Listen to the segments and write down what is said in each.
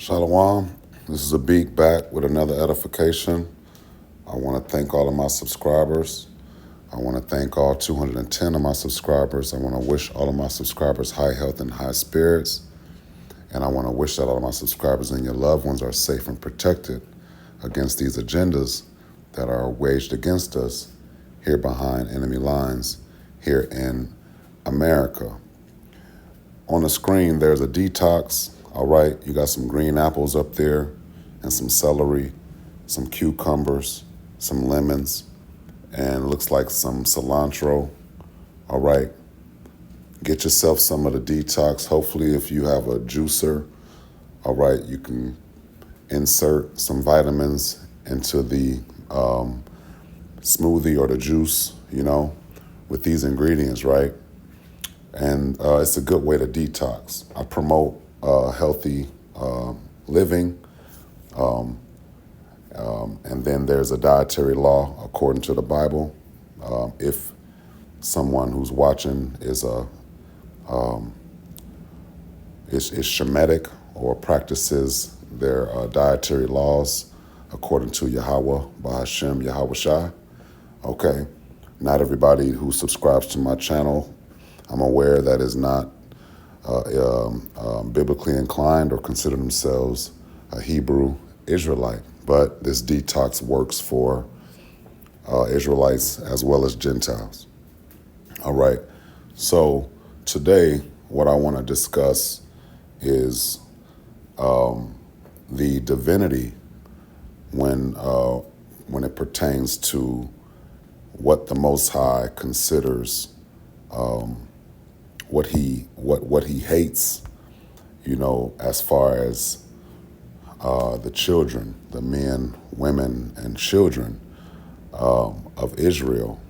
Shalom. This is a beat back with another edification. I want to thank all of my subscribers. I want to thank all 210 of my subscribers. I want to wish all of my subscribers high health and high spirits. And I want to wish that all of my subscribers and your loved ones are safe and protected against these agendas that are waged against us here behind enemy lines here in America. On the screen, there's a detox. All right, you got some green apples up there and some celery, some cucumbers, some lemons, and looks like some cilantro. All right, get yourself some of the detox. Hopefully, if you have a juicer, all right, you can insert some vitamins into the smoothie or the juice, with these ingredients, right? And it's a good way to detox. I promote healthy living. And then there's a dietary law according to the Bible. If someone who's watching is Shemitic or practices their dietary laws according to Yahweh, Bahashem, Yahweh Shai. Okay, not everybody who subscribes to my channel, I'm aware that is not biblically inclined or consider themselves a Hebrew Israelite. But this detox works for Israelites as well as Gentiles. All right. So today, what I want to discuss is the divinity when it pertains to what the Most High considers what he hates, as far as the children, the men, women, and children of Israel.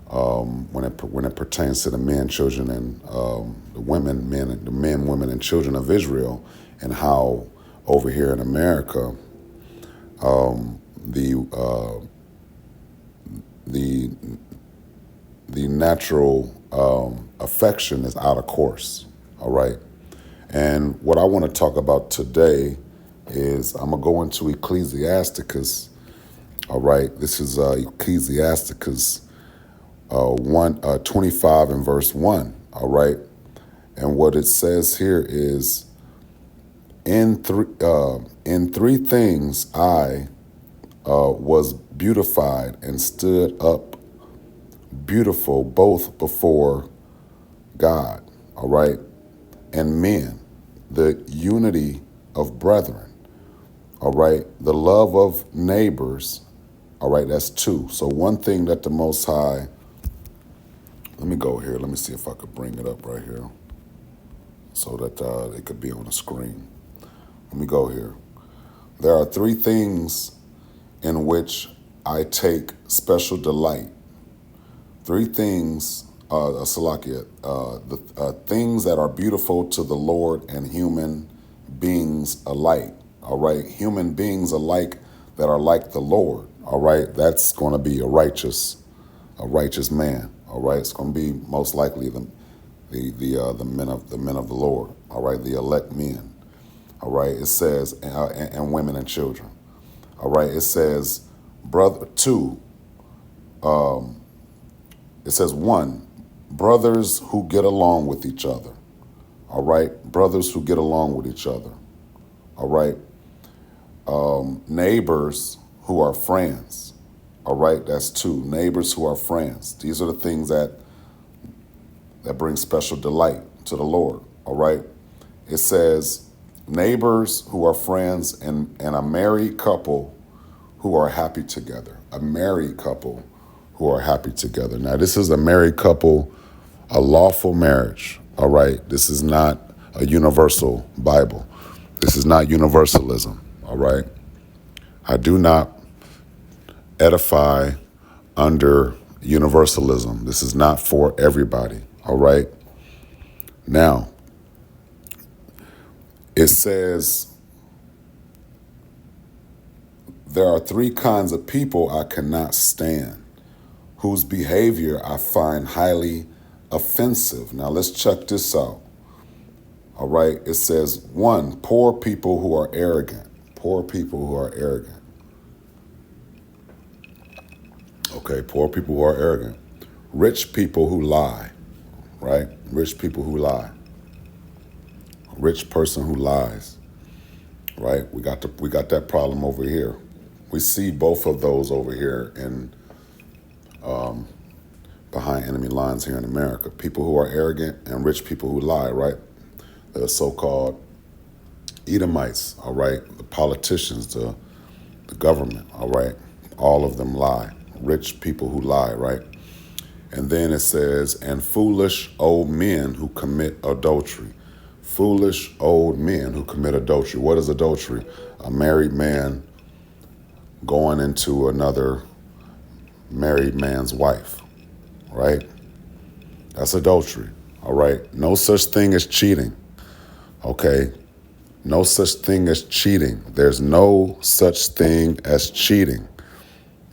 When it pertains to the men, children, and the men, women, and children of Israel, and how over here in America, the natural affection is out of course. All right. And what I want to talk about today is I'm going to go into Ecclesiasticus. All right. This is Ecclesiasticus 25 and verse 1. All right. And what it says here is, in three things I was beautified and stood up beautiful both before God, all right, and men, the unity of brethren, all right, the love of neighbors, all right, that's two. So one thing that the Most High, let me go here, let me see if I could bring it up right here so that it could be on the screen. Let me go here. There are three things in which I take special delight. Three things, Salakia, the things that are beautiful to the Lord and human beings alike, all right? Human beings alike that are like the Lord, all right? That's going to be a righteous man, all right? It's going to be most likely the men of the Lord, all right? The elect men, all right? It says, and women and children, all right? It says, it says, one, brothers who get along with each other. All right. Brothers who get along with each other. All right. Neighbors who are friends. All right. That's two. Neighbors who are friends. These are the things that bring special delight to the Lord. All right. It says neighbors who are friends and a married couple who are happy together. A married couple who are happy together. Now, this is a married couple, a lawful marriage, all right? This is not a universal Bible. This is not universalism, all right? I do not edify under universalism. This is not for everybody, all right? Now, it says there are three kinds of people I cannot stand, whose behavior I find highly offensive. Now let's check this out. All right. It says, one, poor people who are arrogant. Poor people who are arrogant. Okay. Poor people who are arrogant. Rich people who lie. Right. Rich people who lie. A rich person who lies. Right. We got that problem over here. We see both of those over here in behind enemy lines here in America. People who are arrogant and rich people who lie, right? The so-called Edomites, all right? The politicians, the government, all right? All of them lie. Rich people who lie, right? And then it says, and foolish old men who commit adultery. Foolish old men who commit adultery. What is adultery? A married man going into another married man's wife, right? That's adultery, all right? No such thing as cheating, okay? No such thing as cheating. There's no such thing as cheating,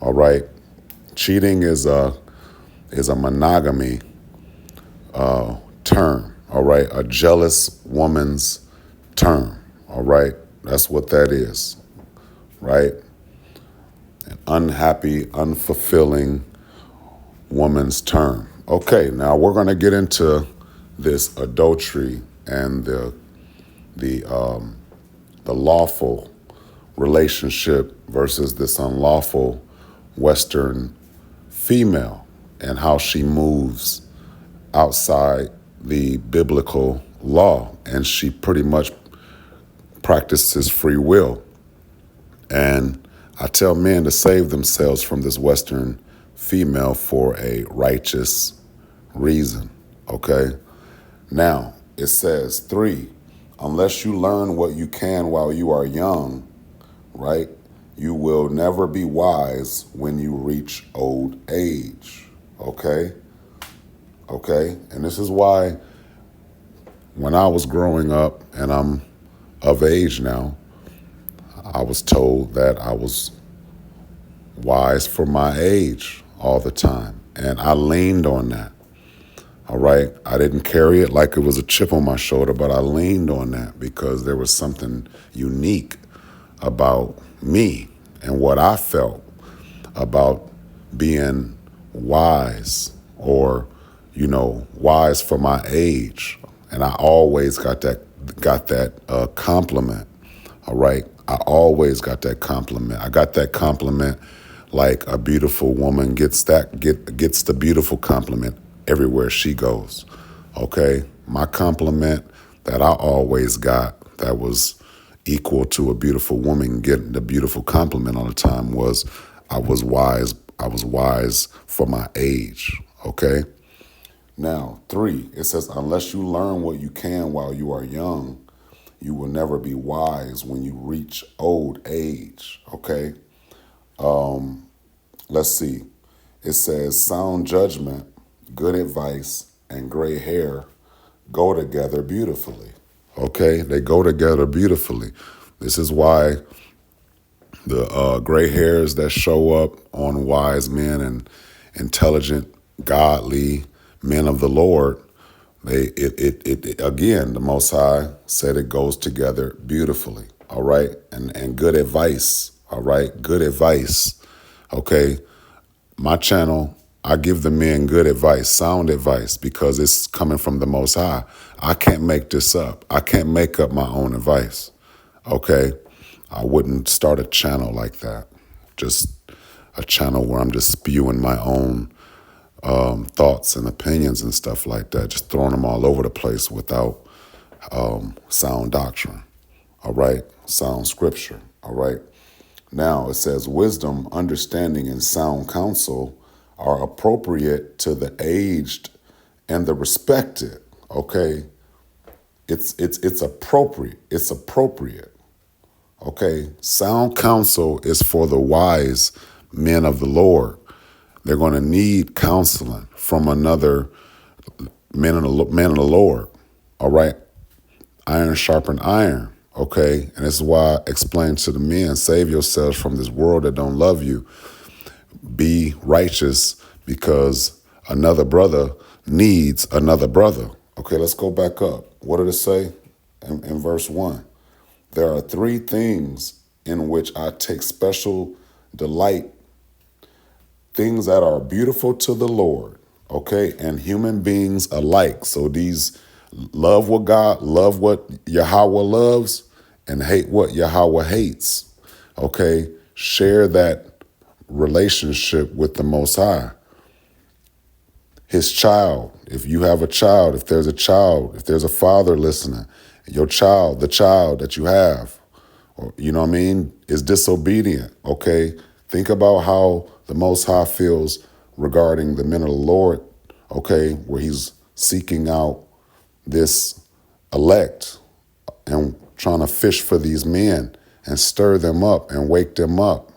all right? Cheating is a monogamy term, all right? A jealous woman's term, all right? That's what that is, right? An unhappy, unfulfilling woman's term. Okay, now we're going to get into this adultery and the lawful relationship versus this unlawful Western female and how she moves outside the biblical law, and she pretty much practices free will. And I tell men to save themselves from this Western female for a righteous reason, okay? Now, it says, 3, unless you learn what you can while you are young, right, you will never be wise when you reach old age, okay? Okay? And this is why when I was growing up, and I'm of age now, I was told that I was wise for my age all the time. And I leaned on that. All right. I didn't carry it like it was a chip on my shoulder, but I leaned on that because there was something unique about me and what I felt about being wise or, wise for my age. And I always got that compliment. All right. I always got that compliment. I got that compliment like a beautiful woman gets the beautiful compliment everywhere she goes. Okay. My compliment that I always got that was equal to a beautiful woman getting the beautiful compliment all the time was I was wise. I was wise for my age. Okay. Now, 3, it says, unless you learn what you can while you are young, you will never be wise when you reach old age, okay? Let's see. It says sound judgment, good advice, and gray hair go together beautifully, okay? They go together beautifully. This is why the gray hairs that show up on wise men and intelligent, godly men of the Lord, again, the Most High said it goes together beautifully, all right? And good advice, all right? Good advice, okay? My channel, I give the men good advice, sound advice, because it's coming from the Most High. I can't make this up. I can't make up my own advice, okay? I wouldn't start a channel like that, just a channel where I'm just spewing my own thoughts and opinions and stuff like that, just throwing them all over the place without sound doctrine, all right? Sound scripture, all right? Now it says wisdom, understanding, and sound counsel are appropriate to the aged and the respected, okay? It's appropriate. It's appropriate, okay? Sound counsel is for the wise men of the Lord. They're going to need counseling from another man of the Lord, all right? Iron sharpen iron, okay? And this is why I explain to the men, save yourselves from this world that don't love you. Be righteous because another brother needs another brother. Okay, let's go back up. What did it say? in verse 1. There are three things in which I take special delight, things that are beautiful to the Lord, okay, and human beings alike. So these love what God, love what Yahweh loves, and hate what Yahweh hates, okay? Share that relationship with the Most High. His child, if you have a child, if there's a child, if there's a father listening, your child, the child that you have, or, you know what I mean, is disobedient, okay? Think about how the Most High feels regarding the men of the Lord, okay, where he's seeking out this elect and trying to fish for these men and stir them up and wake them up,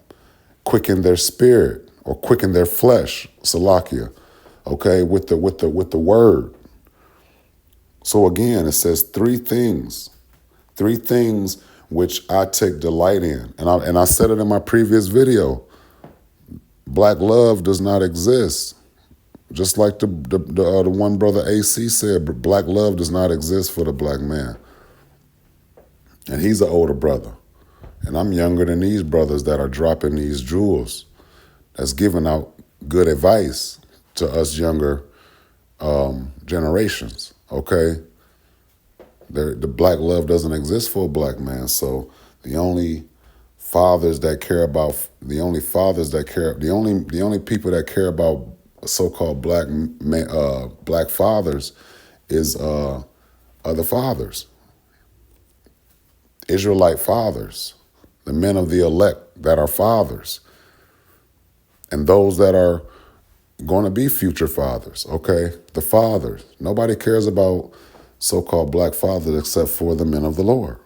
quicken their spirit or quicken their flesh, Salakia, okay, with the word. So again, it says three things which I take delight in. And I said it in my previous video. Black love does not exist. Just like the one brother AC said, black love does not exist for the black man. And he's an older brother. And I'm younger than these brothers that are dropping these jewels, that's giving out good advice to us younger generations, okay? The black love doesn't exist for a black man. So the only fathers that care about, the only people that care about so-called black fathers is other fathers, Israelite fathers, the men of the elect that are fathers, and those that are going to be future fathers, okay? The fathers. Nobody cares about so-called black fathers except for the men of the Lord,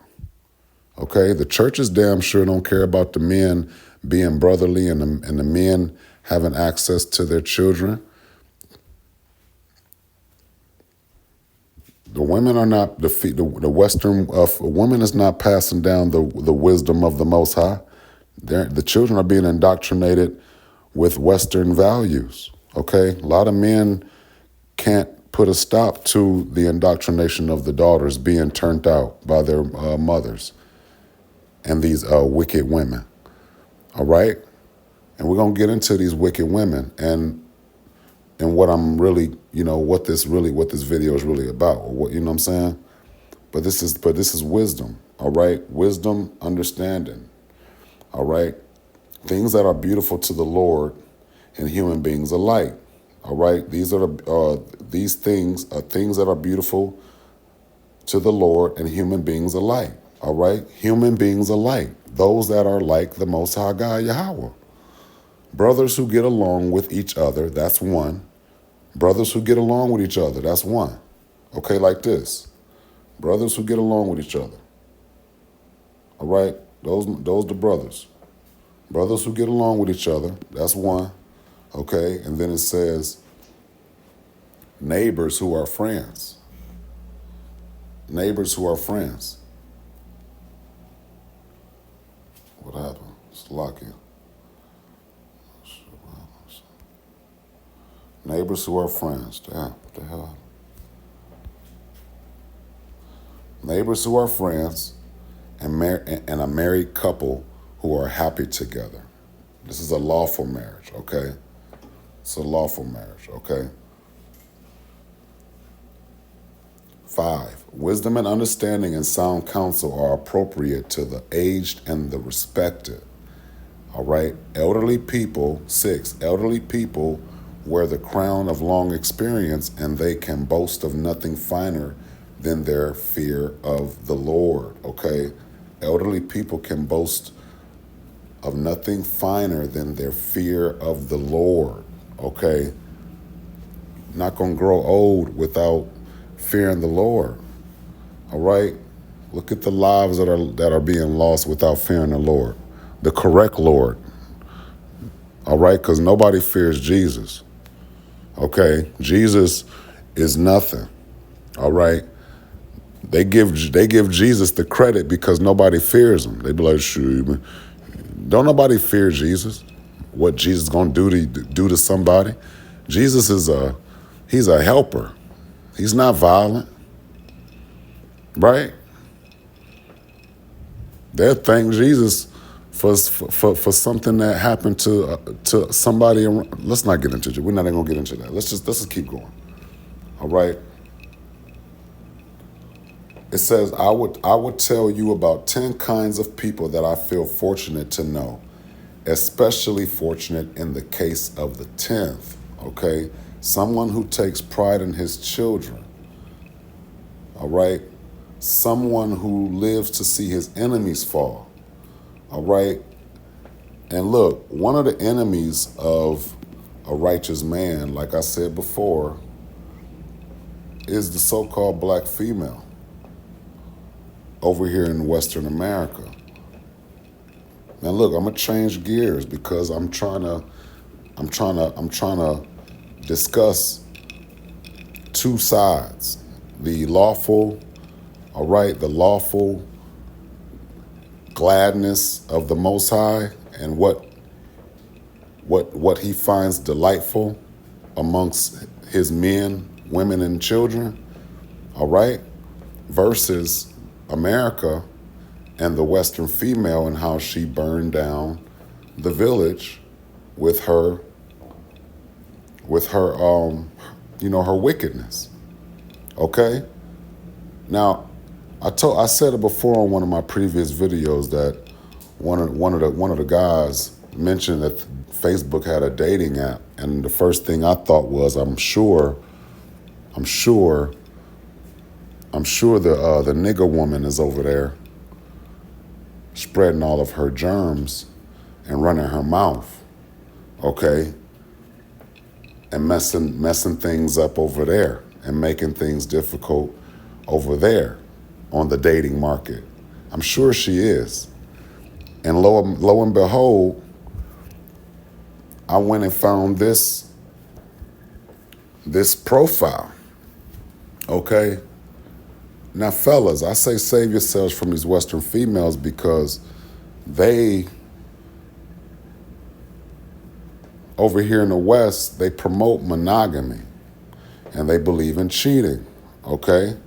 okay? The churches damn sure don't care about the men being brotherly and the men having access to their children. The women are not, the Western woman is not passing down the wisdom of the Most High. The children are being indoctrinated with Western values, okay? A lot of men can't put a stop to the indoctrination of the daughters being turned out by their mothers and these wicked women, all right? And we're going to get into these wicked women and what I'm really, what this video is really about, or what, you know what I'm saying? But this is wisdom, all right? Wisdom, understanding, all right? Things that are beautiful to the Lord and human beings alike, all right? These things are things that are beautiful to the Lord and human beings alike, all right? Human beings alike, those that are like the Most High God, Yahweh. Brothers who get along with each other, that's one. Brothers who get along with each other, that's one. Okay, like this. Brothers who get along with each other. All right? Those the brothers. Brothers who get along with each other, that's one. Okay? And then it says neighbors who are friends. Neighbors who are friends. What happened? It's locking. Neighbors who are friends. Damn, what the hell? Neighbors who are friends and a married couple who are happy together. This is a lawful marriage, okay? It's a lawful marriage, okay? 5, wisdom and understanding and sound counsel are appropriate to the aged and the respected, all right? Elderly people, 6, elderly people wear the crown of long experience, and they can boast of nothing finer than their fear of the Lord, okay? Elderly people can boast of nothing finer than their fear of the Lord, okay? Not gonna grow old without fearing the Lord, all right? Look at the lives that are being lost without fearing the Lord, the correct Lord, all right? Because nobody fears Jesus. Okay, Jesus is nothing. All right, they give Jesus the credit because nobody fears him. They be like, "Shoot, don't nobody fear Jesus? What Jesus gonna do to somebody? Jesus he's a helper. He's not violent, right? They'll thank Jesus for something that happened to somebody. Let's not get into it. We're not even gonna get into that. Let's just keep going. All right. It says, I would tell you about 10 kinds of people that I feel fortunate to know, especially fortunate in the case of the 10th. Okay. Someone who takes pride in his children. All right. Someone who lives to see his enemies fall. All right. And look, one of the enemies of a righteous man, like I said before, is the so-called black female over here in Western America. Now look, I'm gonna change gears because I'm trying to discuss two sides. The lawful, all right, the lawful gladness of the Most High and what he finds delightful amongst his men, women, and children, all right, versus America and the Western female and how she burned down the village with her her wickedness. Okay? Now, I said it before on one of my previous videos that one of the guys mentioned that Facebook had a dating app, and the first thing I thought was, I'm sure the nigger woman is over there spreading all of her germs and running her mouth, okay, and messing things up over there and making things difficult over there on the dating market. I'm sure she is. And lo and behold, I went and found this profile. Okay. Now, fellas, I say save yourselves from these Western females because they, over here in the West, they promote monogamy and they believe in cheating. Okay.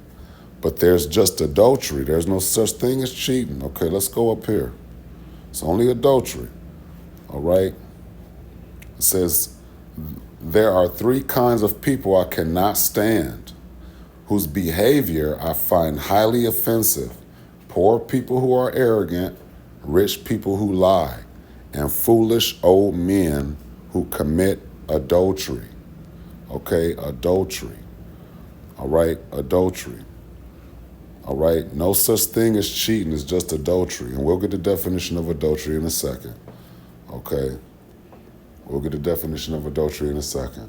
But there's just adultery. There's no such thing as cheating. Okay, let's go up here. It's only adultery. All right. It says, there are 3 kinds of people I cannot stand, whose behavior I find highly offensive: poor people who are arrogant, rich people who lie, and foolish old men who commit adultery. Okay, adultery. All right, adultery. All right, no such thing as cheating, it's just adultery. And we'll get the definition of adultery in a second. Okay, we'll get the definition of adultery in a second.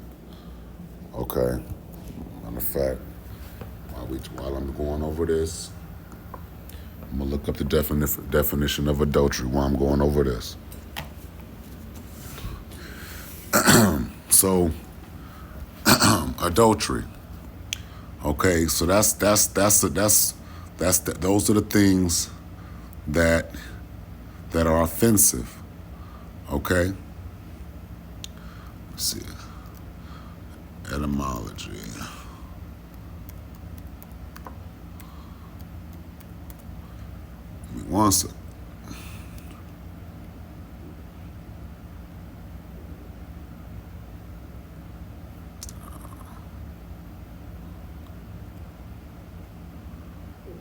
Okay, matter of fact, while I'm going over this, I'm gonna look up the definition of adultery while I'm going over this. So, adultery. Okay, so those are the things that are offensive. Okay. Let's see. Etymology. Give me 1 second.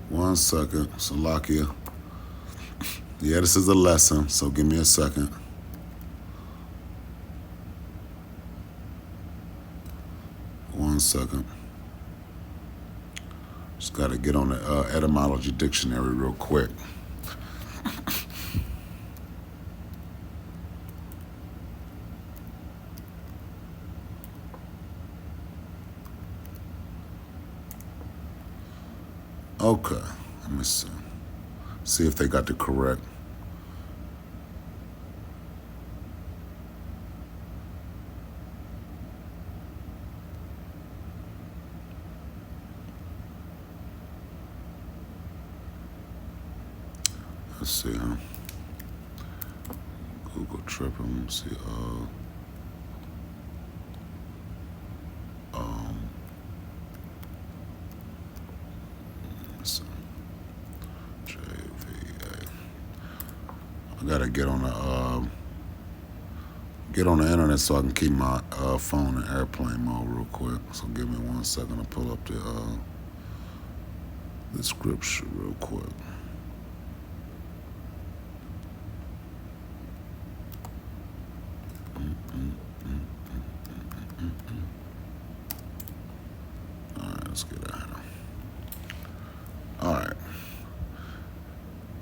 One second, Salakia. Yeah, this is a lesson, so give me a second. One second. Just got to get on the etymology dictionary real quick. Okay, let me see. See if they got the correct. Let's see, huh? Google tripping. Let me see. Let's see. JVA. I gotta get on the internet so I can keep my phone in airplane mode real quick. So give me 1 second to pull up the scripture real quick. All right, let's get out of here. All right.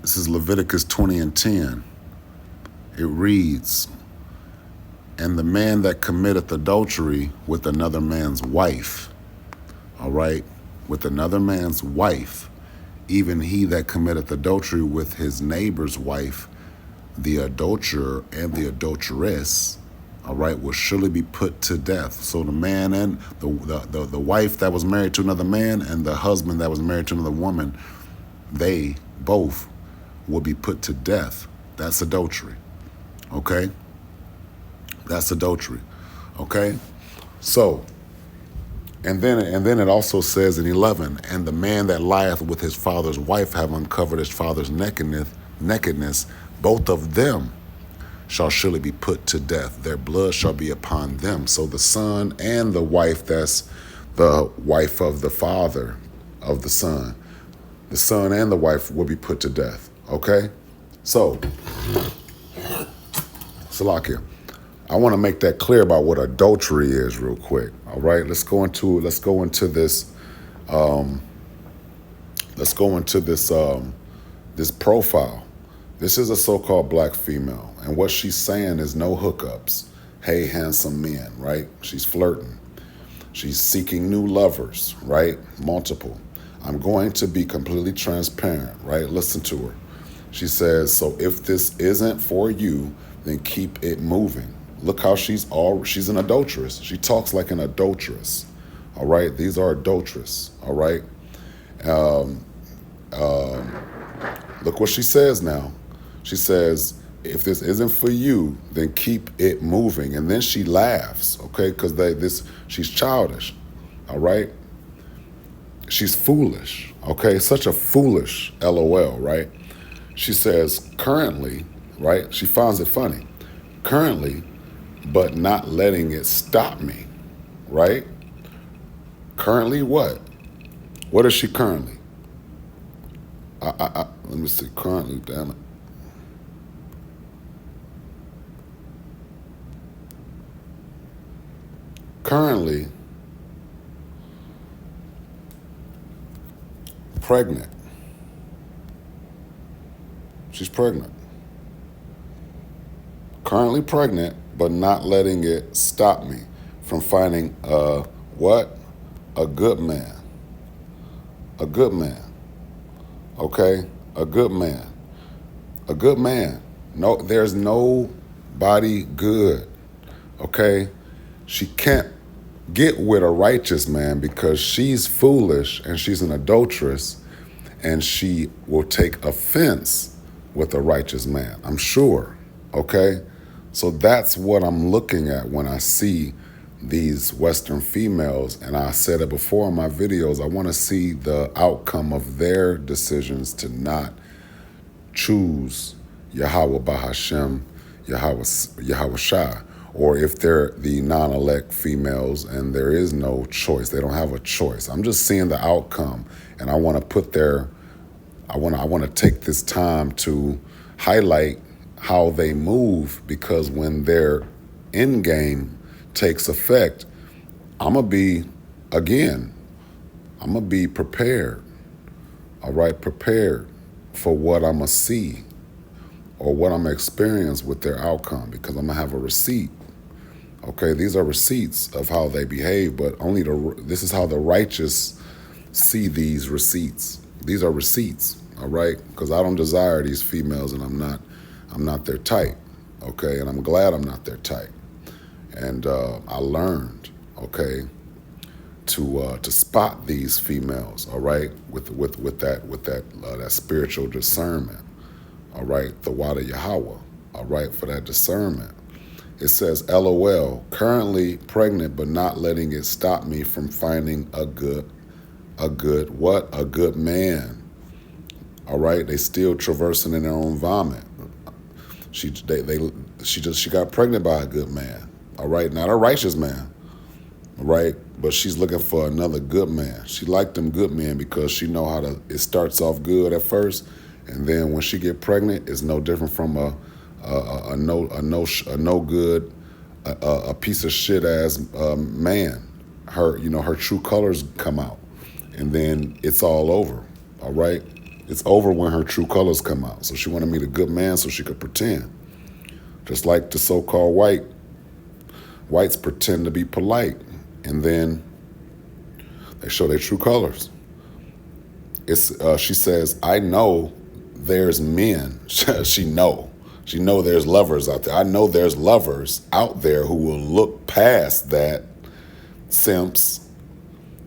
This is Leviticus 20:10. It reads, "And the man that committeth adultery with another man's wife," all right, with another man's wife, even he that committeth adultery with his neighbor's wife, the adulterer and the adulteress, all right, will surely be put to death. So the man and the wife that was married to another man and the husband that was married to another woman, they both will be put to death. That's adultery. Okay? That's adultery. Okay? So, and then it also says in 11, "And the man that lieth with his father's wife have uncovered his father's nakedness, both of them shall surely be put to death. Their blood shall be upon them." So the son and the wife, that's the wife of the father of the son and the wife will be put to death. Okay? So, Salakia, I want to make that clear about what adultery is real quick. All right, let's go into this this profile. This is a so-called black female, and what she's saying is no hookups. Hey, handsome men, right? She's flirting. She's seeking new lovers, right? Multiple. I'm going to be completely transparent, right? Listen to her. She says, "So if this isn't for you, then keep it moving." Look how she's an adulteress. She talks like an adulteress. All right. These are adulteress. All right. Look what she says now. She says, "If this isn't for you, then keep it moving." And then she laughs, okay, because she's childish. All right. She's foolish. Okay. Such a foolish LOL, right? She says, "Currently," right? She finds it funny. "Currently, but not letting it stop me," right? Currently what? What is she currently? Let me see. Currently, damn it. Currently pregnant. She's pregnant. Currently pregnant, but not letting it stop me from finding what? A good man. A good man. Okay? A good man. A good man. No, there's nobody good. Okay? She can't get with a righteous man because she's foolish and she's an adulteress, and she will take offense with a righteous man, I'm sure. Okay? So that's what I'm looking at when I see these Western females. And I said it before in my videos, I want to see the outcome of their decisions to not choose Yahweh Bahashem, Yahweh Shai, or if they're the non-elect females and there is no choice, they don't have a choice. I'm just seeing the outcome, and I want to I want to take this time to highlight how they move, because when their end game takes effect, I'm gonna be prepared. All right, prepared for what I'm gonna see or what I'm gonna experience with their outcome, because I'm gonna have a receipt. Okay, these are receipts of how they behave, but this is how the righteous see these receipts. These are receipts, all right? Because I don't desire these females, and I'm not their type, okay? And I'm glad I'm not their type. And I learned, okay, to spot these females, all right, with that spiritual discernment, all right, the Wada Yahweh, all right, for that discernment. It says, LOL, currently pregnant, but not letting it stop me from finding a good man. All right, they still traversing in their own vomit. She got pregnant by a good man. All right, not a righteous man. Right, but she's looking for another good man. She liked them good men because she know how to. It starts off good at first, and then when she get pregnant, it's no different from a no good a piece of shit ass man. Her true colors come out, and then it's all over. All right, it's over when her true colors come out. So she wanted to meet a good man so she could pretend, just like the so-called whites pretend to be polite, and then they show their true colors. She says, I know there's men. She know there's lovers out there. I know there's lovers out there who will look past that simps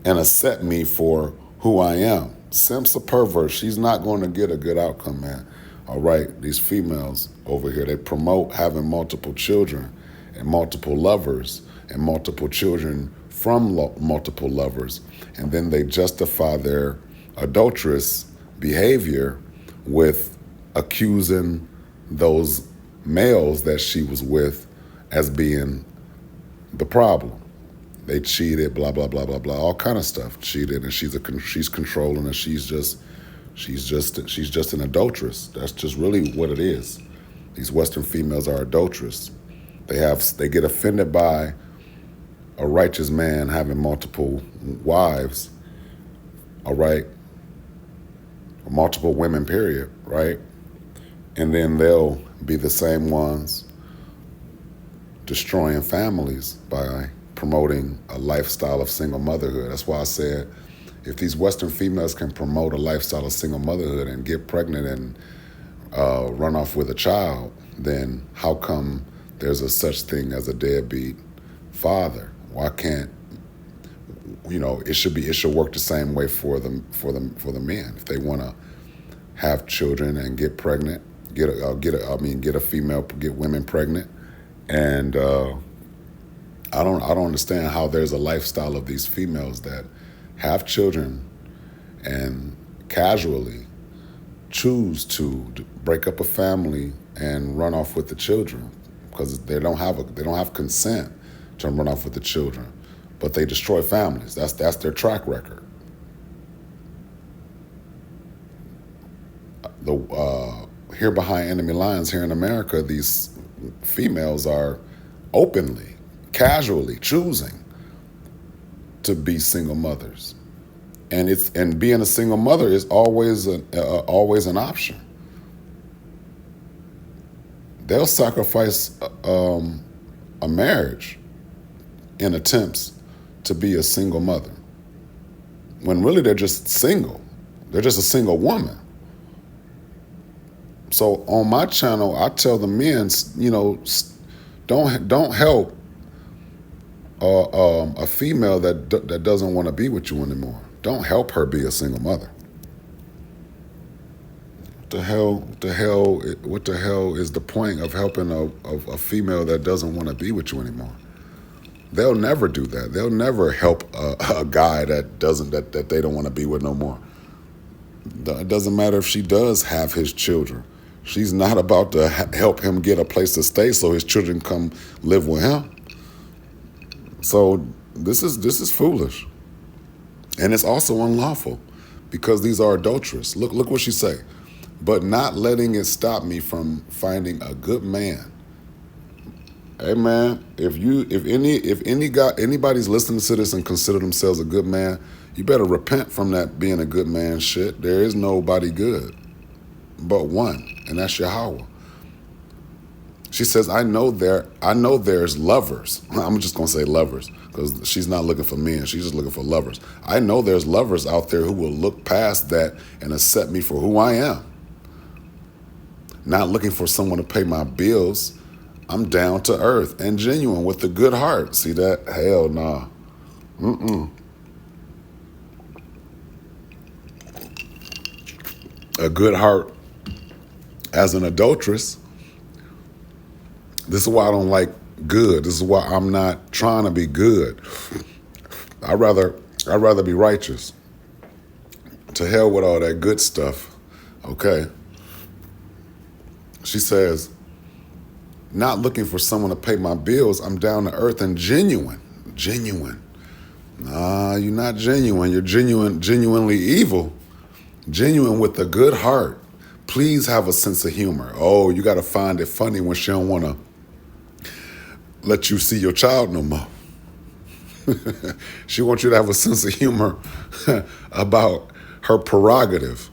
and accept me for who I am. Simp's a pervert. She's not going to get a good outcome, man. All right, these females over here, they promote having multiple children and multiple lovers and multiple children from multiple lovers, and then they justify their adulterous behavior with accusing those males that she was with as being the problem. They cheated, blah blah blah blah blah, all kind of stuff. Cheated, and she's controlling, and she's just an adulteress. That's just really what it is. These Western females are adulteress. They get offended by a righteous man having multiple wives, all right, multiple women, period, right? And then they'll be the same ones destroying families by promoting a lifestyle of single motherhood. That's why I said, if these Western females can promote a lifestyle of single motherhood and get pregnant and run off with a child, then how come there's a such thing as a deadbeat father? Why can't it should work the same way for the men. If they want to have children and get pregnant, get women pregnant, and I don't understand how there's a lifestyle of these females that have children and casually choose to break up a family and run off with the children because they don't have consent to run off with the children, but they destroy families. That's their track record. Here behind enemy lines here in America, these females are openly, casually choosing to be single mothers, and being a single mother is always an option. They'll sacrifice a marriage in attempts to be a single mother, when really they're just single. They're just a single woman. So on my channel, I tell the men, don't help a female that doesn't want to be with you anymore. Don't help her be a single mother. What the hell is the point of helping a female that doesn't want to be with you anymore? They'll never do that. They'll never help a guy that they don't want to be with no more. It doesn't matter if she does have his children. She's not about to help him get a place to stay so his children come live with him. So this is foolish, and it's also unlawful because these are adulterous. Look what she say. But not letting it stop me from finding a good man. Hey man, if anybody's listening to this and consider themselves a good man, you better repent from that being a good man shit. There is nobody good but one, and that's Yahweh. She says, I know there's lovers. I'm just gonna say lovers, because she's not looking for men, she's just looking for lovers. I know there's lovers out there who will look past that and accept me for who I am. Not looking for someone to pay my bills. I'm down to earth and genuine with a good heart. See that? Hell nah. A good heart as an adulteress. This is why I don't like good. This is why I'm not trying to be good. I'd rather be righteous. To hell with all that good stuff. Okay. She says, not looking for someone to pay my bills. I'm down to earth and genuine. Genuine. Nah, you're not genuine. You're genuinely evil. Genuine with a good heart. Please have a sense of humor. Oh, you got to find it funny when she don't want to let you see your child no more. She wants you to have a sense of humor about her prerogative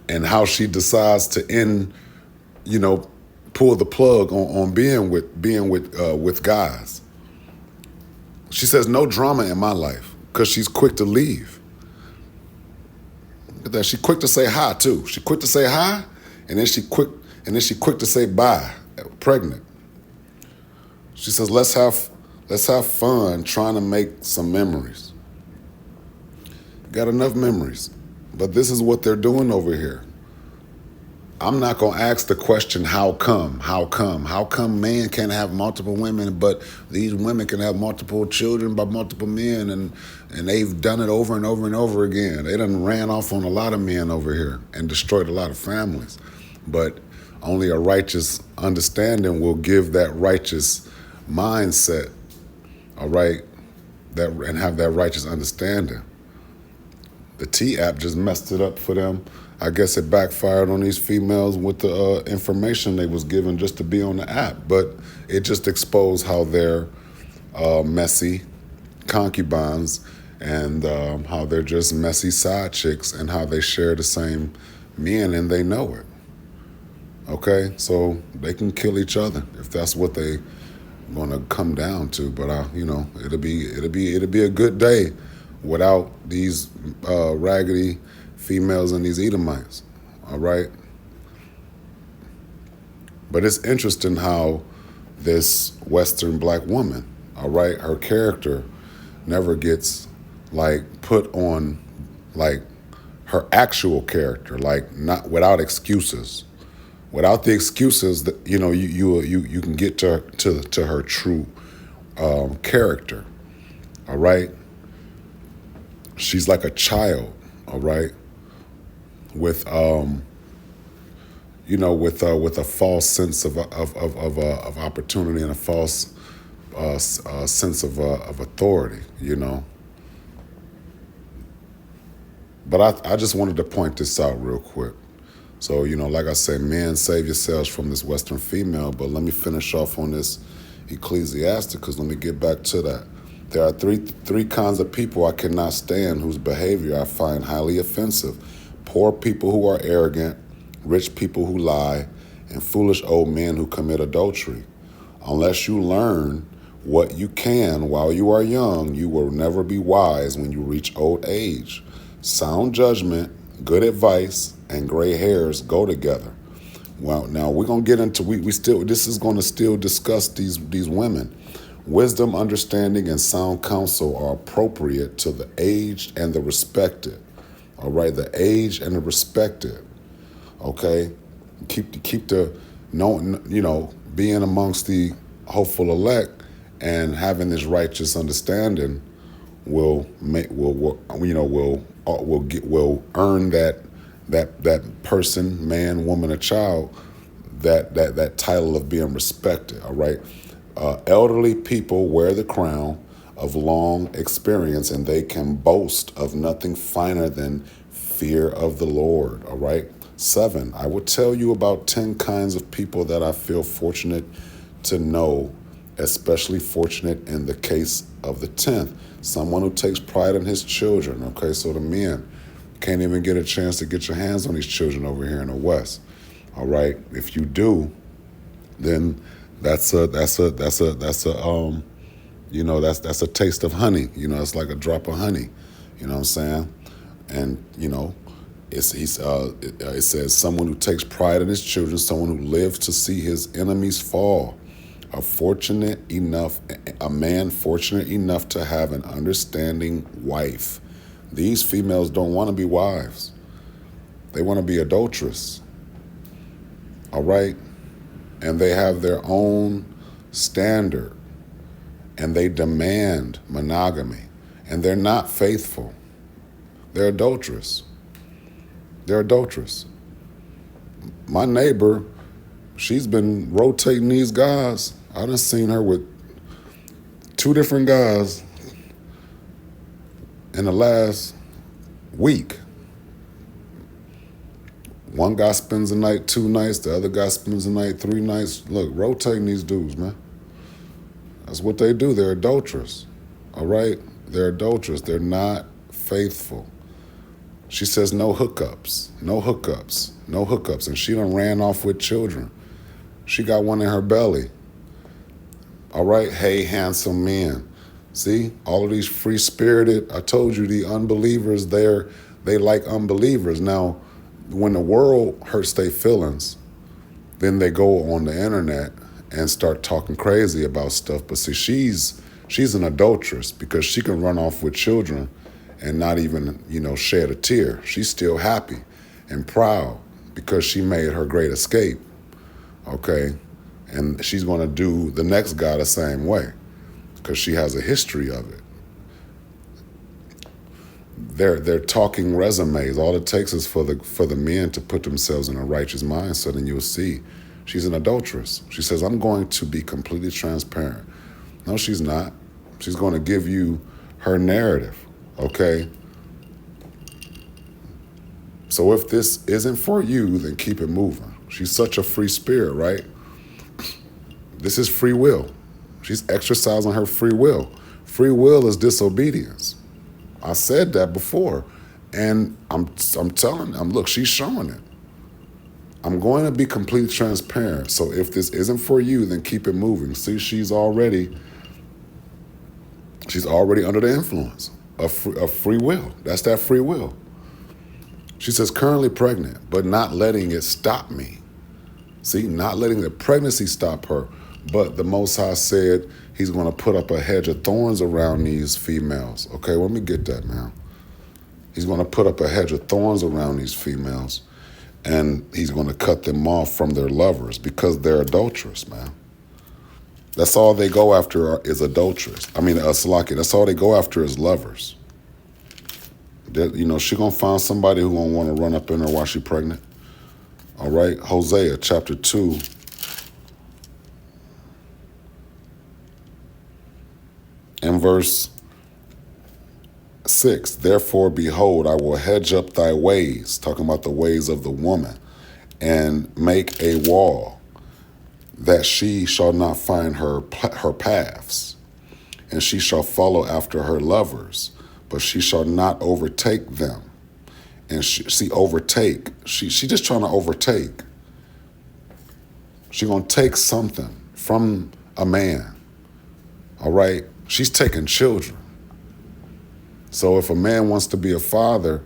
and how she decides to end, pull the plug on being with guys. She says no drama in my life because she's quick to leave. Look at that. She quick to say hi too. She quick to say hi, and then she quick to say bye. Pregnant. She says let's have fun trying to make some memories. Got enough memories, but this is what they're doing over here. I'm not going to ask the question, how come? How come man can't have multiple women, but these women can have multiple children by multiple men, and they've done it over and over and over again. They done ran off on a lot of men over here and destroyed a lot of families. But only a righteous understanding will give that righteous mindset, all right, and have that righteous understanding. The T app just messed it up for them. I guess it backfired on these females with the information they was given just to be on the app. But it just exposed how they're messy concubines and how they're just messy side chicks and how they share the same men and they know it. Okay, so they can kill each other if that's what they want to come down to. But it'll be a good day without these raggedy females and these Edomites, all right? But it's interesting how this Western black woman, all right, her character never gets put on her actual character, not without excuses. Without the excuses, that you can get to her true character, all right? She's like a child, all right, with with a false sense of opportunity and a false sense of authority, But I just wanted to point this out real quick. So, like I said, men, save yourselves from this Western female. But let me finish off on this Ecclesiasticus. Let me get back to that. There are three kinds of people I cannot stand whose behavior I find highly offensive. Poor people who are arrogant, rich people who lie, and foolish old men who commit adultery. Unless you learn what you can while you are young, you will never be wise when you reach old age. Sound judgment, good advice, and gray hairs go together. Well, now we're gonna get into this is gonna still discuss these women. Wisdom, understanding, and sound counsel are appropriate to the aged and the respected. All right, the aged and the respected. Okay, keep the being amongst the hopeful elect and having this righteous understanding will earn that person, man, woman, or child, that title of being respected. All right. Elderly people wear the crown of long experience, and they can boast of nothing finer than fear of the Lord. All right. 7, I will tell you about 10 kinds of people that I feel fortunate to know, especially fortunate in the case of the 10th, someone who takes pride in his children. Okay, so the men can't even get a chance to get your hands on these children over here in the West. All right, if you do, then that's a taste of honey. It's like a drop of honey. You know what I'm saying? And it says someone who takes pride in his children, someone who lives to see his enemies fall. A man fortunate enough to have an understanding wife. These females don't want to be wives. They want to be adulteress. All right? And they have their own standard. And they demand monogamy. And they're not faithful. They're adulterous. They're adulterous. My neighbor, She's been rotating these guys. I done seen her with 2 different guys in the last week. One guy spends the night 2 nights, the other guy spends the night 3 nights. Look, rotating these dudes, man. That's what they do. They're adulterers. All right? They're adulterers. They're not faithful. She says no hookups, no hookups, no hookups. And she done ran off with children. She got one in her belly. All right? Hey, handsome men. See? All of these free-spirited, I told you, the unbelievers, they like unbelievers. Now, when the world hurts their feelings, then they go on the internet and start talking crazy about stuff. But see, she's an adulteress because she can run off with children and not even, shed a tear. She's still happy and proud because she made her great escape, okay? And she's going to do the next guy the same way because she has a history of it. They're talking resumes. All it takes is for the men to put themselves in a righteous mindset, and you'll see she's an adulteress. She says, I'm going to be completely transparent. No, she's not. She's going to give you her narrative, okay? So if this isn't for you, then keep it moving. She's such a free spirit, right? This is free will. She's exercising her free will. Free will is disobedience. I said that before, and I'm telling them, look, she's showing it. I'm going to be completely transparent. So if this isn't for you, then keep it moving. See, she's already under the influence of free will. That's that free will. She says, currently pregnant, but not letting it stop me. See, not letting the pregnancy stop her. But the Most High said he's going to put up a hedge of thorns around these females. Okay, let me get that, man. He's going to put up a hedge of thorns around these females, and he's going to cut them off from their lovers because they're adulterous, man. That's all they go after is adulteress. Salaki, that's all they go after is lovers. She going to find somebody who going to want to run up in her while she's pregnant. All right, Hosea chapter 2. In verse 6, therefore, behold, I will hedge up thy ways, talking about the ways of the woman, and make a wall that she shall not find her paths, and she shall follow after her lovers, but she shall not overtake them. And she just trying to overtake. She gonna take something from a man, all right? She's taking children. So if a man wants to be a father,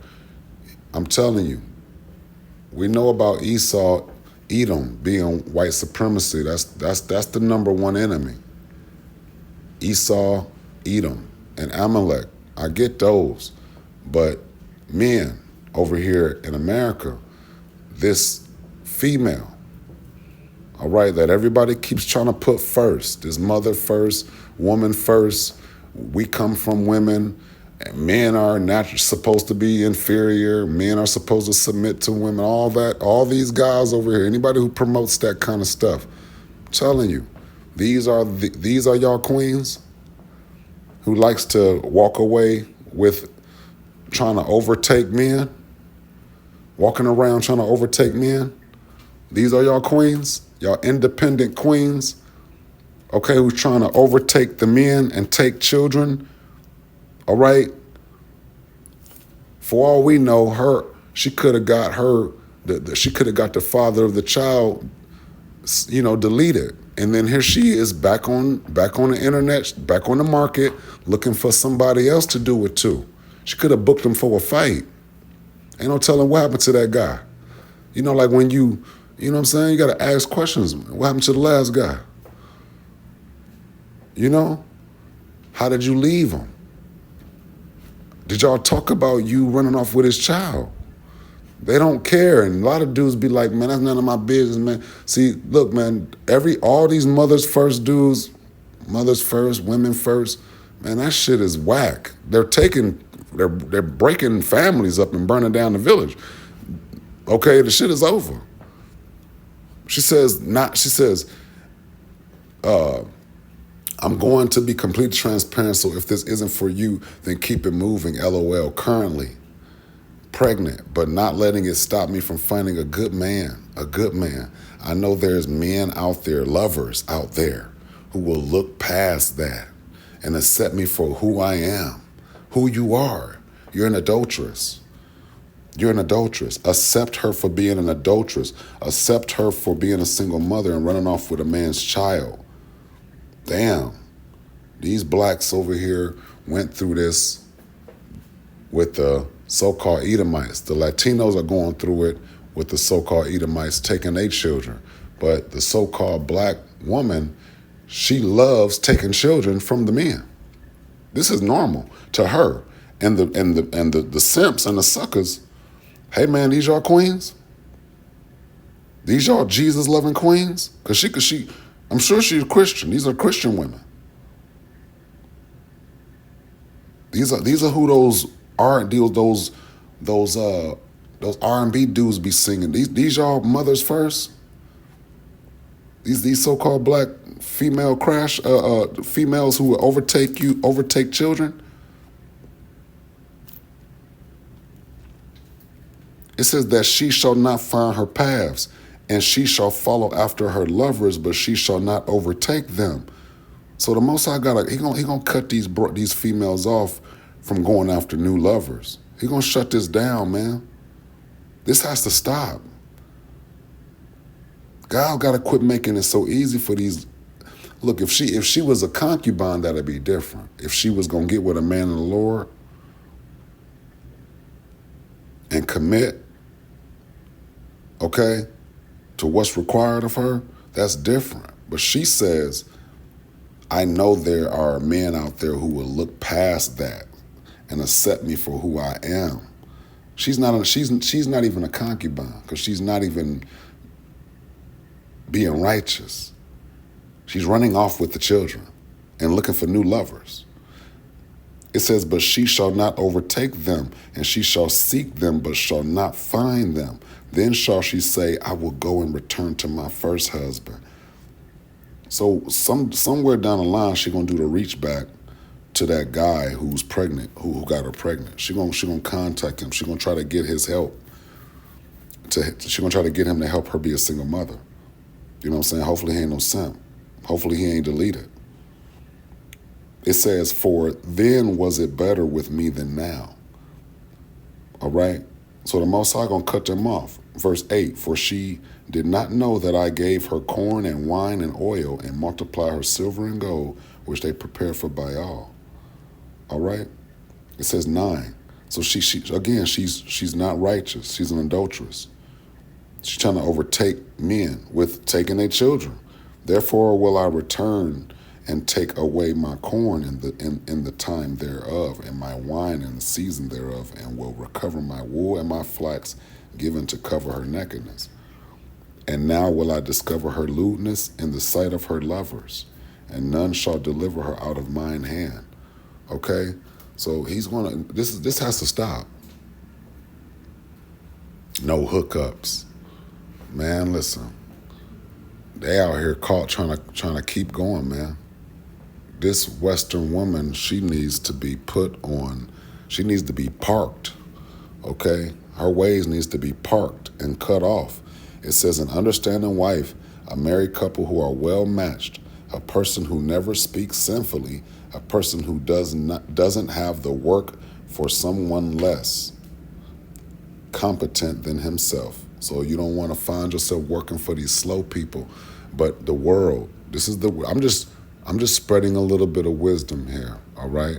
I'm telling you, we know about Esau, Edom being white supremacy. That's the number one enemy. Esau, Edom, and Amalek. I get those. But men over here in America, this female, all right, that everybody keeps trying to put first, this mother first, woman first. We come from women. And men are supposed to be inferior. Men are supposed to submit to women. All that. All these guys over here. Anybody who promotes that kind of stuff. I'm telling you, these are y'all queens who likes to walk away with trying to overtake men. Walking around trying to overtake men. These are y'all queens. Y'all independent queens. Okay, who's trying to overtake the men and take children. All right. For all we know, she could have got the father of the child, deleted, and then here she is back on the internet, back on the market, looking for somebody else to do it too. She could have booked him for a fight. Ain't no telling what happened to that guy. Like when you know what I'm saying, you got to ask questions. What happened to the last guy? How did you leave him? Did y'all talk about you running off with his child? They don't care. And a lot of dudes be like, man, that's none of my business, man. See, look, man, all these mothers first dudes, mothers first, women first, man, that shit is whack. They're breaking families up and burning down the village. Okay, the shit is over. She says, I'm going to be completely transparent. So if this isn't for you, then keep it moving. LOL. Currently pregnant, but not letting it stop me from finding a good man. A good man. I know there's men out there, lovers out there, who will look past that and accept me for who I am, who you are. You're an adulteress. You're an adulteress. Accept her for being an adulteress. Accept her for being a single mother and running off with a man's child. Damn. These blacks over here went through this with the so-called Edomites. The Latinos are going through it with the so-called Edomites taking their children. But the so-called black woman, she loves taking children from the men. This is normal to her. And the simps and the suckers, hey man, these y'all queens? These y'all Jesus loving queens? Cause she I'm sure she's a Christian. These are Christian women. These are who those R&B dudes be singing. These y'all mothers first. These so-called black female females who overtake children. It says that she shall not find her paths, and she shall follow after her lovers, but she shall not overtake them. So the Most High he gonna cut these females off from going after new lovers. He gonna shut this down, man. This has to stop. God gotta quit making it so easy for these. Look, if she was a concubine, that'd be different. If she was gonna get with a man in the Lord and commit, okay, to what's required of her, that's different. But she says, I know there are men out there who will look past that and accept me for who I am. She's not even a concubine, because she's not even being righteous. She's running off with the children and looking for new lovers. It says, but she shall not overtake them, and she shall seek them, but shall not find them. Then shall she say, I will go and return to my first husband. So somewhere down the line, she's gonna do the reach back to that guy who's pregnant, who got her pregnant. She's gonna contact him. She's gonna try to get his help. She's gonna try to get him to help her be a single mother. You know what I'm saying? Hopefully he ain't no simp. Hopefully he ain't deleted. It says, for then was it better with me than now. All right? So the Most High gonna cut them off. Verse 8, for she did not know that I gave her corn and wine and oil and multiply her silver and gold, which they prepared for Baal. All right? It says 9. So she's not righteous. She's an adulteress. She's trying to overtake men with taking their children. Therefore will I return and take away my corn in the time thereof, and my wine in the season thereof, and will recover my wool and my flax given to cover her nakedness. And now will I discover her lewdness in the sight of her lovers, and none shall deliver her out of mine hand. Okay? So this has to stop. No hookups. Man, listen. They out here caught trying to keep going, man. This Western woman, she needs to be she needs to be parked, okay? Her ways needs to be parked and cut off. It says, an understanding wife, a married couple who are well matched, a person who never speaks sinfully, a person who doesn't have the work for someone less competent than himself. So you don't want to find yourself working for these slow people, but the world. I'm just spreading a little bit of wisdom here, all right?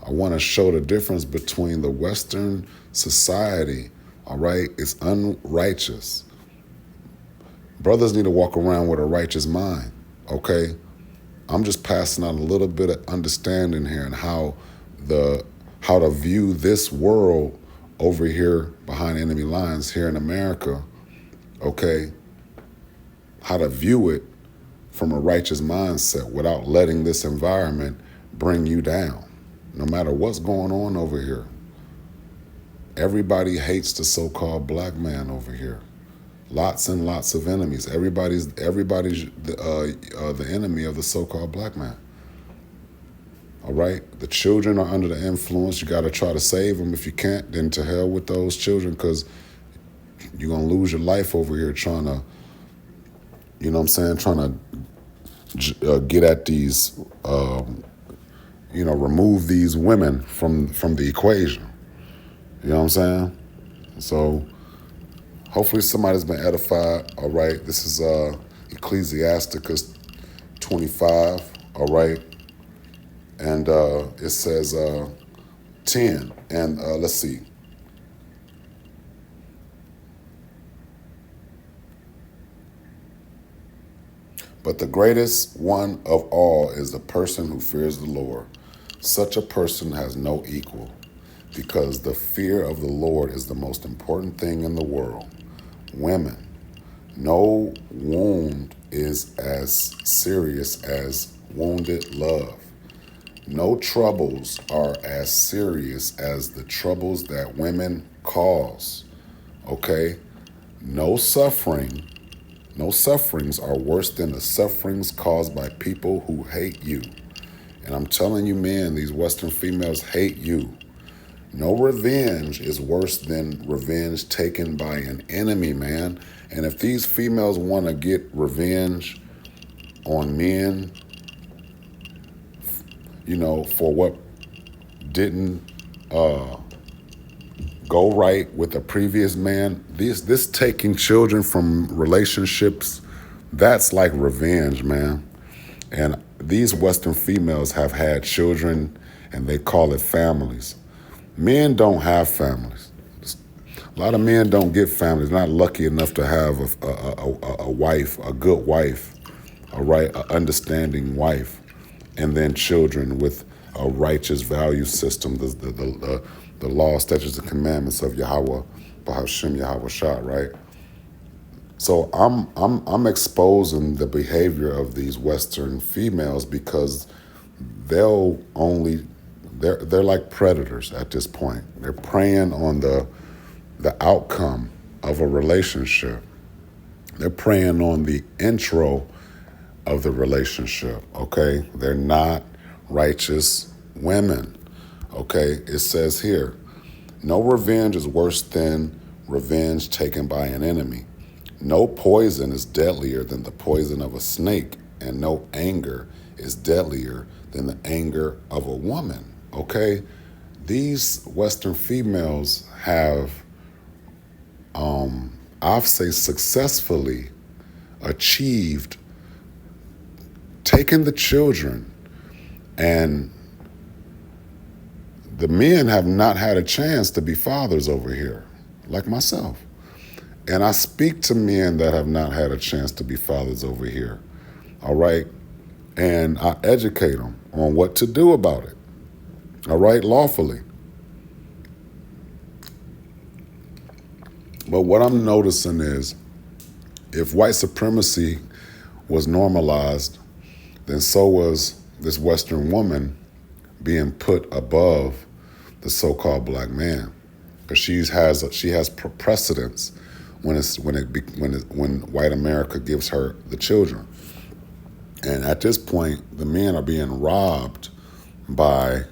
I want to show the difference between the Western society, all right? It's unrighteous. Brothers need to walk around with a righteous mind, okay? I'm just passing out a little bit of understanding here and how to view this world over here behind enemy lines here in America, okay? How to view it from a righteous mindset without letting this environment bring you down, no matter what's going on over here. Everybody hates the so-called black man over here. Lots and lots of enemies. Everybody's the enemy of the so-called black man. All right, the children are under the influence. You got to try to save them. If you can't, then to hell with those children, because you're gonna lose your life over here trying to, you know what I'm saying, trying to get at these, remove these women from the equation. You know what I'm saying? So hopefully somebody's been edified. All right, this is Ecclesiasticus 25. All right, and it says 10. And let's see. But the greatest one of all is the person who fears the Lord. Such a person has no equal, because the fear of the Lord is the most important thing in the world. Women, no wound is as serious as wounded love. No troubles are as serious as the troubles that women cause. Okay? No suffering, no sufferings are worse than the sufferings caused by people who hate you. And I'm telling you, men, these Western females hate you. No revenge is worse than revenge taken by an enemy, man. And if these females want to get revenge on men, for what didn't go right with the previous man, this taking children from relationships, that's like revenge, man. And these Western females have had children, and they call it families. Men don't have families. A lot of men don't get families. Not lucky enough to have a wife, a good wife, an understanding wife, and then children with a righteous value system, the law, statutes, and commandments of Yahweh, Bahashem Yahweh Shah, right? So I'm exposing the behavior of these Western females, because they're like predators at this point. They're preying on the outcome of a relationship. They're preying on the intro of the relationship. Okay, they're not righteous women. Okay, it says here, no revenge is worse than revenge taken by an enemy. No poison is deadlier than the poison of a snake, and no anger is deadlier than the anger of a woman. Okay? These Western females have, I'll say, successfully achieved taking the children, and the men have not had a chance to be fathers over here, like myself. And I speak to men that have not had a chance to be fathers over here, all right? And I educate them on what to do about it, all right, lawfully. But what I'm noticing is, if white supremacy was normalized, then so was this Western woman being put above the so-called black man, because she has precedence when white America gives her the children. And at this point, the men are being robbed by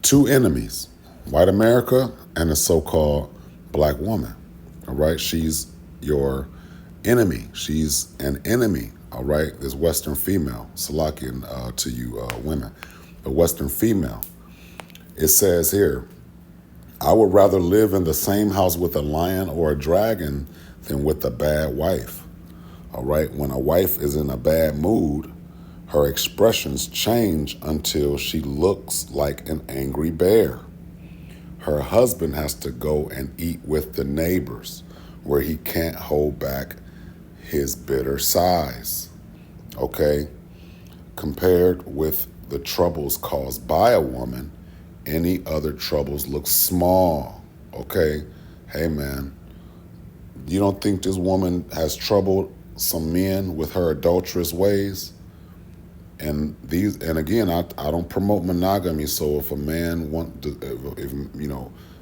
two enemies, white America and the so-called black woman. All right, she's your enemy. She's an enemy. All right, this Western female, Salakian to you women, the Western female. It says here, I would rather live in the same house with a lion or a dragon than with a bad wife. All right, when a wife is in a bad mood, her expressions change until she looks like an angry bear. Her husband has to go and eat with the neighbors, where he can't hold back his bitter sighs. Okay? Compared with the troubles caused by a woman, any other troubles look small. Okay? Hey man, you don't think this woman has troubled some men with her adulterous ways? And again, I don't promote monogamy. So if a man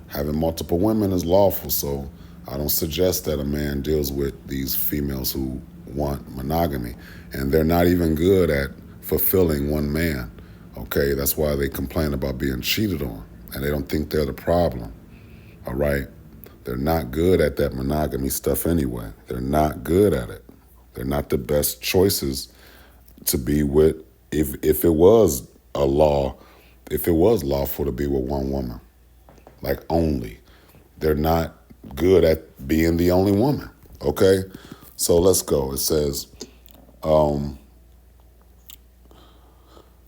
having multiple women is lawful. So I don't suggest that a man deals with these females who want monogamy, and they're not even good at fulfilling one man. Okay, that's why they complain about being cheated on, and they don't think they're the problem. All right, they're not good at that monogamy stuff anyway. They're not good at it. They're not the best choices to be with. If it was a law, if it was lawful to be with one woman, like only, they're not good at being the only woman. Okay, so let's go. It says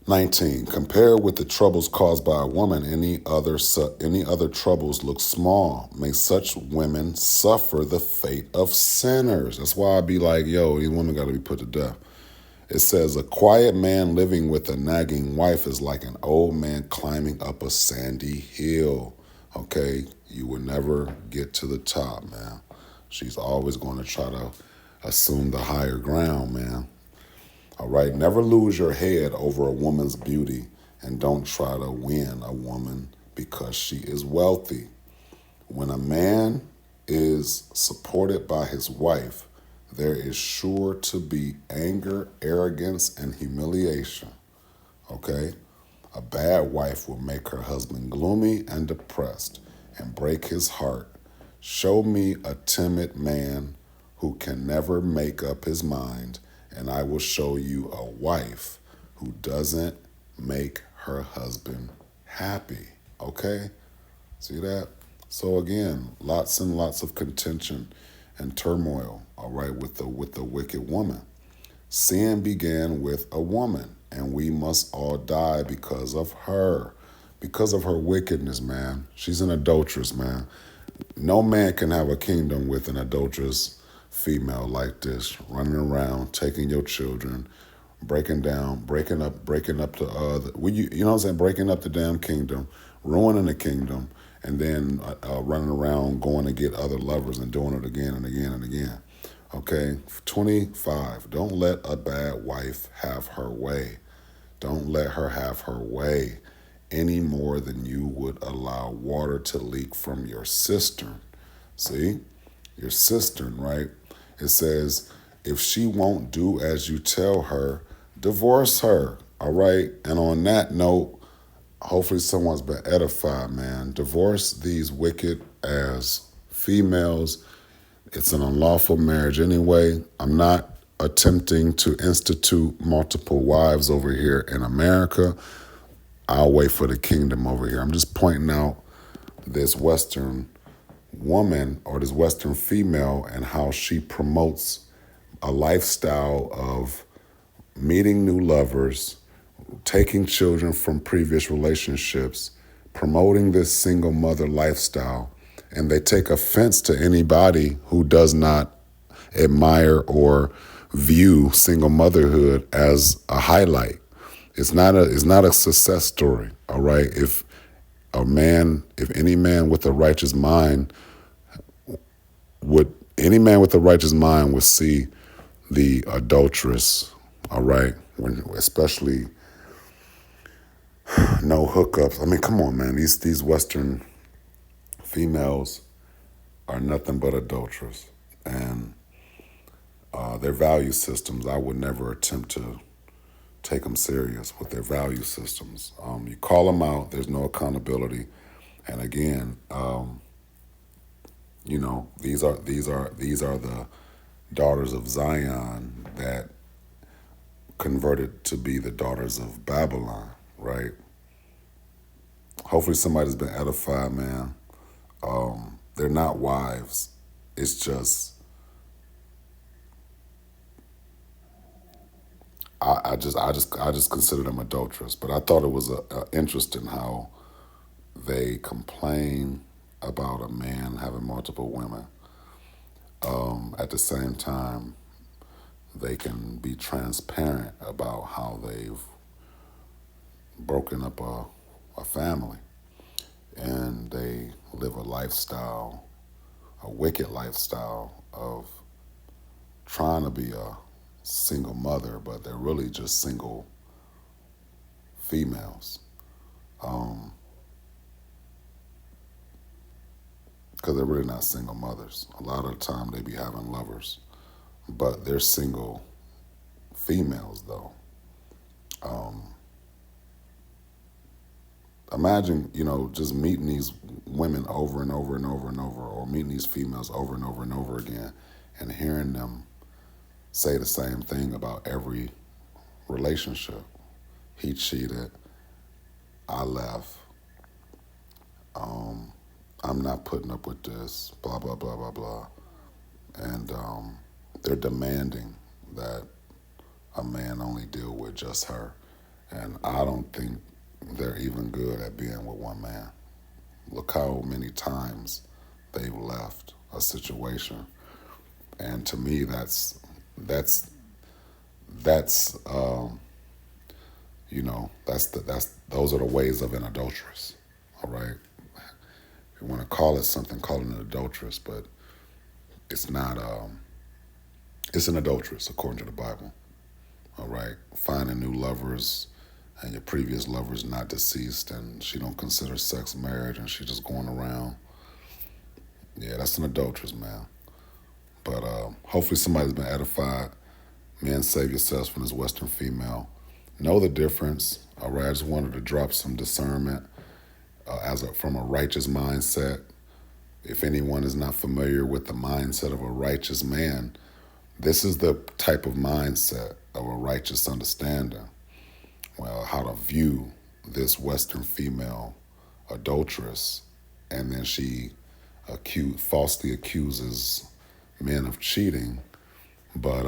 19. Compared with the troubles caused by a woman, any other troubles look small. May such women suffer the fate of sinners. That's why I be like, yo, these women got to be put to death. It says, a quiet man living with a nagging wife is like an old man climbing up a sandy hill. Okay, you will never get to the top, man. She's always going to try to assume the higher ground, man. All right, never lose your head over a woman's beauty, and don't try to win a woman because she is wealthy. When a man is supported by his wife, there is sure to be anger, arrogance, and humiliation. Okay? A bad wife will make her husband gloomy and depressed and break his heart. Show me a timid man who can never make up his mind, and I will show you a wife who doesn't make her husband happy. Okay? See that? So again, lots and lots of contention and turmoil, all right, with the wicked woman. Sin began with a woman, and we must all die because of her wickedness, man. She's an adulteress, man. No man can have a kingdom with an adulterous female like this, running around, taking your children, breaking up you know what I'm saying, breaking up the damn kingdom, ruining the kingdom, and then running around going to get other lovers and doing it again and again and again. Okay, 25. Don't let a bad wife have her way. Don't let her have her way any more than you would allow water to leak from your cistern. See? Your cistern, right? It says, if she won't do as you tell her, divorce her. All right? And on that note, hopefully someone's been edified, man. Divorce these wicked ass females. It's an unlawful marriage anyway. I'm not attempting to institute multiple wives over here in America. I'll wait for the kingdom over here. I'm just pointing out this Western woman or this Western female and how she promotes a lifestyle of meeting new lovers, taking children from previous relationships, promoting this single mother lifestyle, and they take offense to anybody who does not admire or view single motherhood as a highlight. It's not a success story, all right? If any man with a righteous mind would see the adulteress, all right, when especially no hookups. I mean, come on, man. These Western females are nothing but adulterers, and their value systems. I would never attempt to take them serious with their value systems. You call them out. There's no accountability, and again, these are the daughters of Zion that converted to be the daughters of Babylon, right? Hopefully somebody's been edified, man. They're not wives. It's just I just consider them adulterous. But I thought it was interesting how they complain about a man having multiple women. At the same time, they can be transparent about how they've broken up a family, and they live a wicked lifestyle of trying to be a single mother, but they're really just single females. because they're really not single mothers. A lot of the time they be having lovers, but they're single females though. Um, Imagine, just meeting these women over and over and over and over, or meeting these females over and over and over again, and hearing them say the same thing about every relationship. He cheated. I left. Um, I'm not putting up with this. Blah blah blah blah blah. And they're demanding that a man only deal with just her. And I don't think they're even good at being with one man. Look how many times they've left a situation, and to me, that's that's that's those are the ways of an adulteress. All right, if you want to call it something, call it an adulteress, but it's not. It's an adulteress according to the Bible. All right, finding new lovers, and your previous lover's not deceased, and she don't consider sex marriage, and she just going around. Yeah, that's an adulteress, man. But hopefully somebody's been edified. Men, save yourselves from this Western female. Know the difference. All right, I just wanted to drop some discernment from a righteous mindset. If anyone is not familiar with the mindset of a righteous man, this is the type of mindset of a righteous understanding. Well, how to view this Western female adulteress, and then she falsely accuses men of cheating. But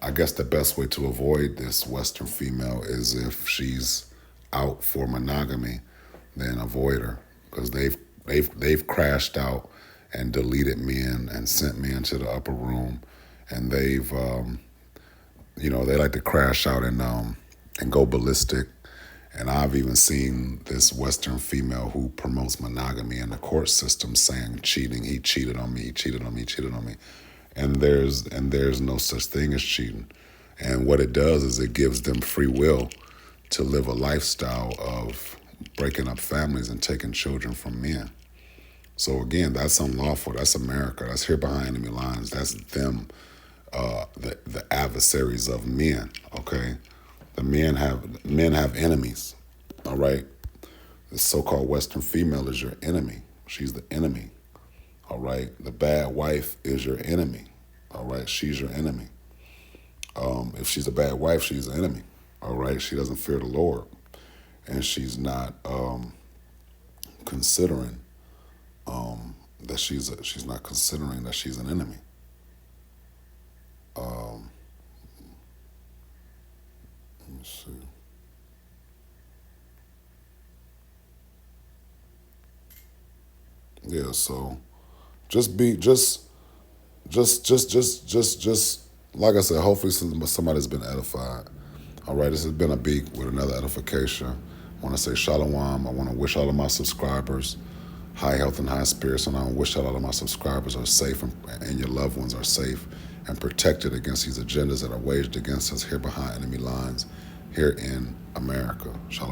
I guess the best way to avoid this Western female is if she's out for monogamy, then avoid her, because they've crashed out and deleted men and sent men to the upper room, and they like to crash out and go ballistic. And I've even seen this Western female who promotes monogamy in the court system saying cheating. He cheated on me. He cheated on me. He cheated on me. And there's no such thing as cheating. And what it does is it gives them free will to live a lifestyle of breaking up families and taking children from men. So again, that's unlawful. That's America. That's here behind enemy lines. That's them, the adversaries of men. Okay, the men have enemies. All right, the so-called Western female is your enemy. She's the enemy. All right, the bad wife is your enemy. All right, she's your enemy. If she's a bad wife, she's an enemy. All right, she doesn't fear the Lord, and she's not considering she's not considering that she's an enemy. Um, let me see. Yeah, so just be just like I said. Hopefully, somebody's been edified. All right, this has been a beat with another edification. I want to say shalom. I want to wish all of my subscribers high health and high spirits, and I wish that all of my subscribers are safe and your loved ones are safe and protected against these agendas that are waged against us here behind enemy lines here in America. Shalom.